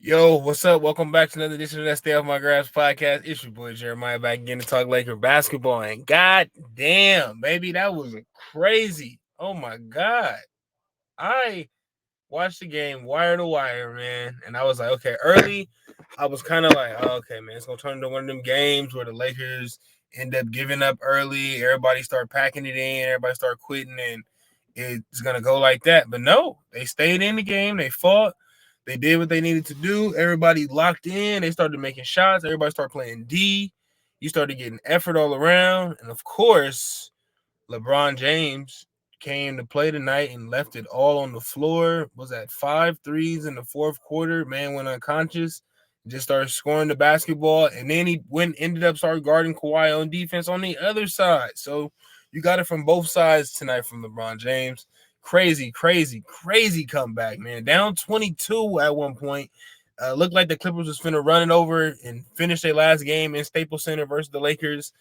Yo, what's up? Welcome back to another edition of that Stay Off My Grass podcast. It's your boy Jeremiah back again to talk Laker basketball. And god damn, baby, that was crazy. Oh my god. I watched the game wire to wire, man. And I was like, okay, early, I was kind of like, oh, okay, man, it's gonna turn into one of them games where the Lakers end up giving up early, everybody start packing it in, everybody start quitting, and it's gonna go like that. But no, they stayed in the game, they fought. They did what they needed to do. Everybody locked in. They started making shots. Everybody started playing D. You started getting effort all around. And of course, LeBron James came to play tonight and left it all on the floor. Was that 5 threes in the fourth quarter? Man went unconscious. Just started scoring the basketball. And then he ended up started guarding Kawhi on defense on the other side. So you got it from both sides tonight from LeBron James. Crazy comeback, man. Down 22 at one point. Looked like the Clippers was finna run it over and finish their last game in Staples Center versus the Lakers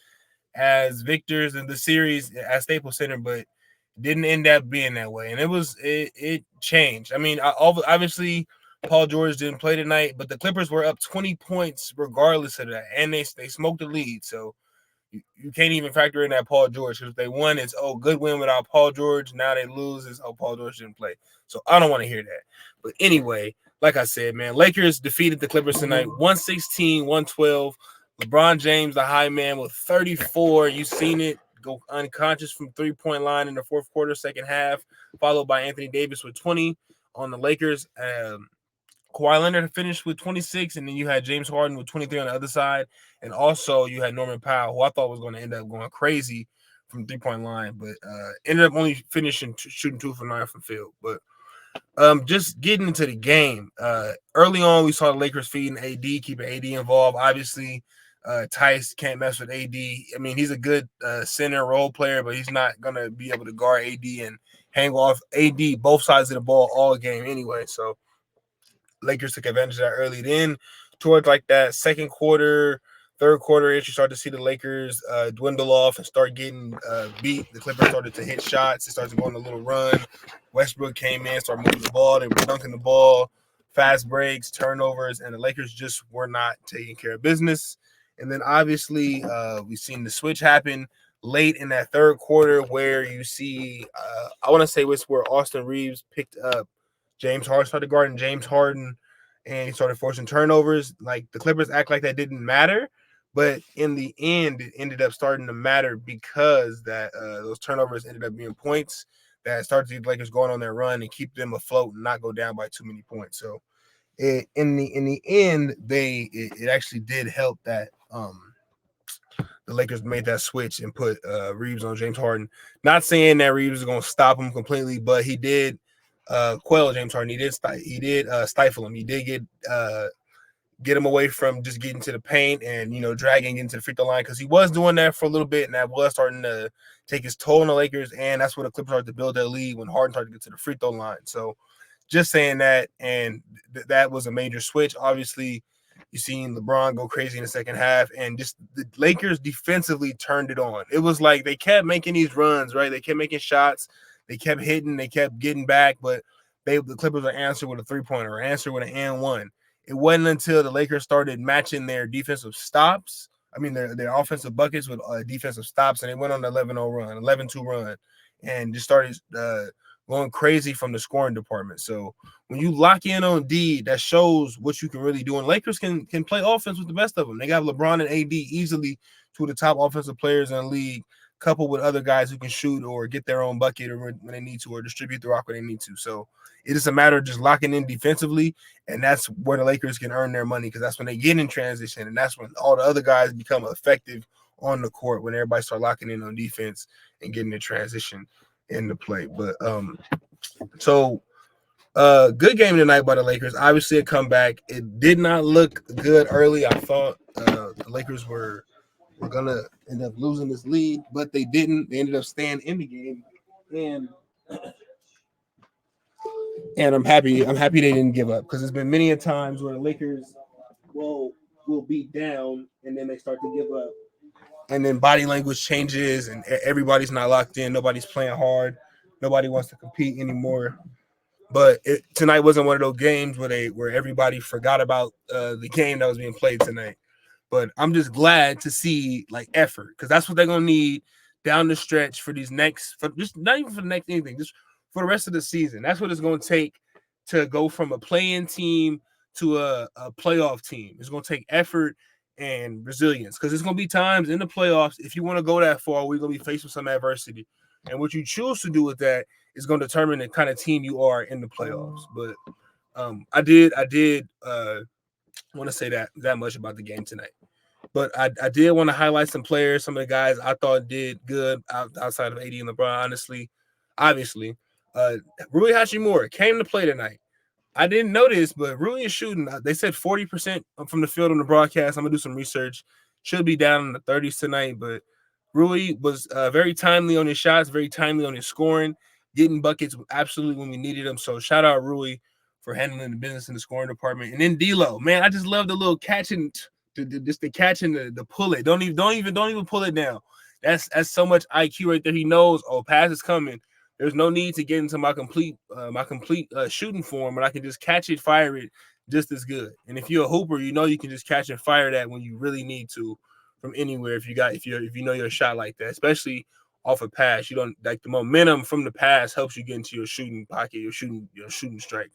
as victors in the series at Staples Center, but didn't end up being that way. And it changed. I mean, obviously Paul George didn't play tonight, but the Clippers were up 20 points regardless of that, and they smoked the lead. So you can't even factor in that Paul George, because if they won, it's good win without Paul George. Now they lose, it's Paul George didn't play. So I don't want to hear that. But anyway, like I said, man, Lakers defeated the Clippers tonight, 116-112. LeBron James, the high man, with 34. You seen it go unconscious from 3-point line in the fourth quarter, second half, followed by Anthony Davis with 20 on the Lakers. Kawhi Leonard finished with 26, and then you had James Harden with 23 on the other side. And also you had Norman Powell, who I thought was going to end up going crazy from 3-point line, but ended up only finishing shooting 2 for 9 from field. But just getting into the game, early on we saw the Lakers feeding AD, keeping AD involved. Obviously, Tice can't mess with AD. I mean, he's a good center role player, but he's not going to be able to guard AD and hang off AD both sides of the ball all game anyway. So Lakers took advantage of that early. Then towards like that second quarter, third quarter, you start to see the Lakers dwindle off and start getting beat. The Clippers started to hit shots. It started to go on a little run. Westbrook came in, started moving the ball. They were dunking the ball, fast breaks, turnovers, and the Lakers just were not taking care of business. And then obviously we've seen the switch happen late in that third quarter where you see, I want to say it's where Austin Reeves picked up James Harden, started guarding James Harden, and he started forcing turnovers. Like the Clippers act like that didn't matter, but in the end, it ended up starting to matter because that those turnovers ended up being points that started the Lakers going on their run and keep them afloat and not go down by too many points. So in the end, it actually did help that the Lakers made that switch and put Reeves on James Harden. Not saying that Reeves is going to stop him completely, but he did quell James Harden. He did stifle him. He did get him away from just getting to the paint and dragging into the free throw line, because he was doing that for a little bit, and that was starting to take his toll on the Lakers. And that's where the Clippers started to build their lead when Harden started to get to the free throw line. So just saying that, and that was a major switch. Obviously, you seen LeBron go crazy in the second half, and just the Lakers defensively turned it on. It was like they kept making these runs, right? They kept making shots, they kept hitting, they kept getting back, but the Clippers would answer with a 3-pointer or answer with an and one. It wasn't until the Lakers started matching their defensive stops, their offensive buckets with defensive stops, and they went on the 11-0 run, 11-2 run, and just started going crazy from the scoring department. So when you lock in on D, that shows what you can really do. And Lakers can play offense with the best of them. They got LeBron and AD, easily two of the top offensive players in the league, coupled with other guys who can shoot or get their own bucket or when they need to, or distribute the rock when they need to. So it is a matter of just locking in defensively, and that's where the Lakers can earn their money, because that's when they get in transition, and that's when all the other guys become effective on the court, when everybody start locking in on defense and getting the transition into play. But so good game tonight by the Lakers. Obviously a comeback. It did not look good early. I thought the Lakers were gonna end up losing this lead, but they didn't. They ended up staying in the game, and I'm happy. I'm happy they didn't give up, because there's been many a times where the Lakers will beat down and then they start to give up, and then body language changes and everybody's not locked in. Nobody's playing hard. Nobody wants to compete anymore. But tonight wasn't one of those games where everybody forgot about the game that was being played tonight. But I'm just glad to see like effort because that's what they're gonna need down the stretch for these next, for just not even for the next anything, just for the rest of the season. That's what it's gonna take to go from a playing team to a playoff team. It's gonna take effort and resilience because there's gonna be times in the playoffs if you want to go that far, we're gonna be faced with some adversity, and what you choose to do with that is going to determine the kind of team you are in the playoffs. But I did want to say that much about the game tonight. But I did want to highlight some players, some of the guys I thought did good outside of AD and LeBron. Honestly, obviously, Rui Hachimura came to play tonight. I didn't notice, but Rui is shooting. They said 40% from the field on the broadcast. I'm gonna do some research. Should be down in the 30s tonight, but Rui was very timely on his shots, very timely on his scoring, getting buckets absolutely when we needed them. So shout out Rui for handling the business in the scoring department. And then D'Lo, man, I just love the little catching, just the catching, the pull it. Don't even pull it down. That's so much IQ right there. He knows, oh, pass is coming. There's no need to get into my complete shooting form, but I can just catch it, fire it just as good. And if you're a hooper, you know you can just catch and fire that when you really need to from anywhere. If you know your shot like that, especially off a pass, you don't like the momentum from the pass helps you get into your shooting pocket, your shooting strike.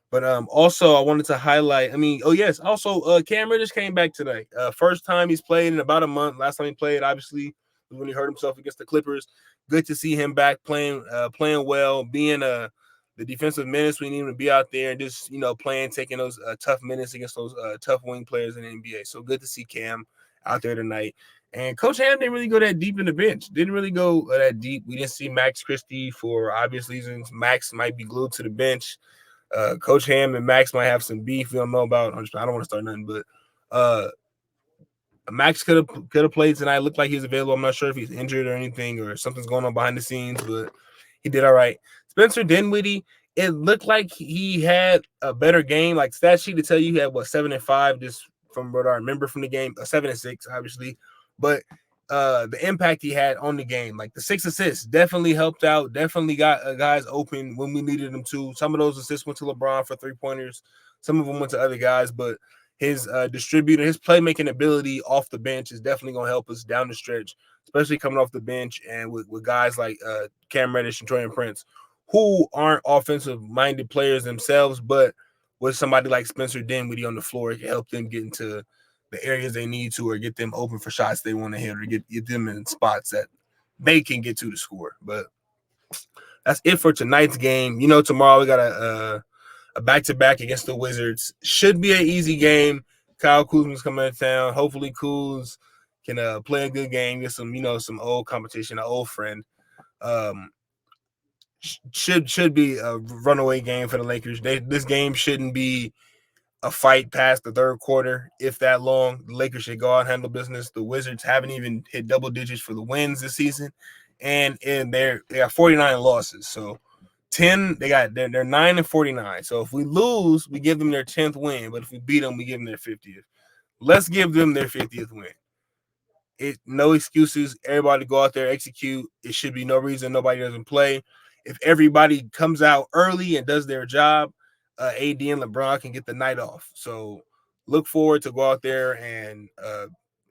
But also I wanted to highlight. I mean, oh yes, also Cam Reddish came back today. First time he's played in about a month. Last time he played, obviously, was when he hurt himself against the Clippers. Good to see him back playing well, being the defensive minutes we need him to be out there and just playing, taking those tough minutes against those tough wing players in the NBA. So good to see Cam out there tonight. And Coach Ham didn't really go that deep in the bench. Didn't really go that deep. We didn't see Max Christie for obvious reasons. Max might be glued to the bench. Coach Ham and Max might have some beef we don't know about. I don't want to start nothing, but Max could have played tonight. Looked like he was available. I'm not sure if he's injured or anything or something's going on behind the scenes, but he did all right. Spencer Dinwiddie, it looked like he had a better game. Like stat sheet to tell you, he had 7 and 5 just from what I remember from the game. 7 and 6, obviously, but the impact he had on the game, like the 6 assists, definitely helped out. Definitely got guys open when we needed them to. Some of those assists went to LeBron for 3-pointers. Some of them went to other guys, but his distributor, his playmaking ability off the bench is definitely going to help us down the stretch, especially coming off the bench and with guys like Cam Reddish and Taurean Prince, who aren't offensive-minded players themselves, but with somebody like Spencer Dinwiddie on the floor, it can help them get into the areas they need to or get them open for shots they want to hit or get them in spots that they can get to score. But that's it for tonight's game. Tomorrow we got a back-to-back against the Wizards. Should be an easy game. Kyle Kuzma's coming to town. Hopefully Kuz can play a good game, get some old competition, an old friend. Should be a runaway game for the Lakers. This game shouldn't be a fight past the third quarter, if that long. The Lakers should go out and handle business. The Wizards haven't even hit double digits for the wins this season, and they got 49 losses. So 10, they're 9 and 49. So if we lose, we give them their 10th win, but if we beat them, we give them their 50th. Let's give them their 50th win. No excuses. Everybody go out there, execute. It should be no reason nobody doesn't play. If everybody comes out early and does their job, AD and LeBron can get the night off. So look forward to go out there and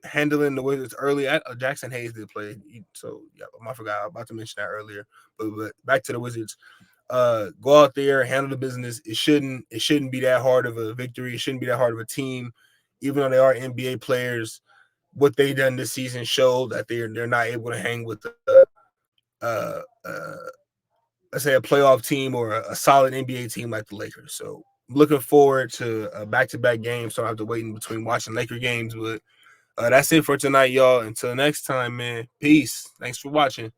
handling the Wizards early. Jackson Hayes did play. So yeah, I forgot. I was about to mention that earlier. But back to the Wizards. Go out there, handle the business. It shouldn't be that hard of a victory. It shouldn't be that hard of a team, even though they are NBA players. What they done this season showed that they're not able to hang with let's say a playoff team or a solid NBA team like the Lakers. So looking forward to a back-to-back game, so I have to wait in between watching Laker games. But that's it for tonight, y'all. Until next time, man. Peace. Thanks for watching.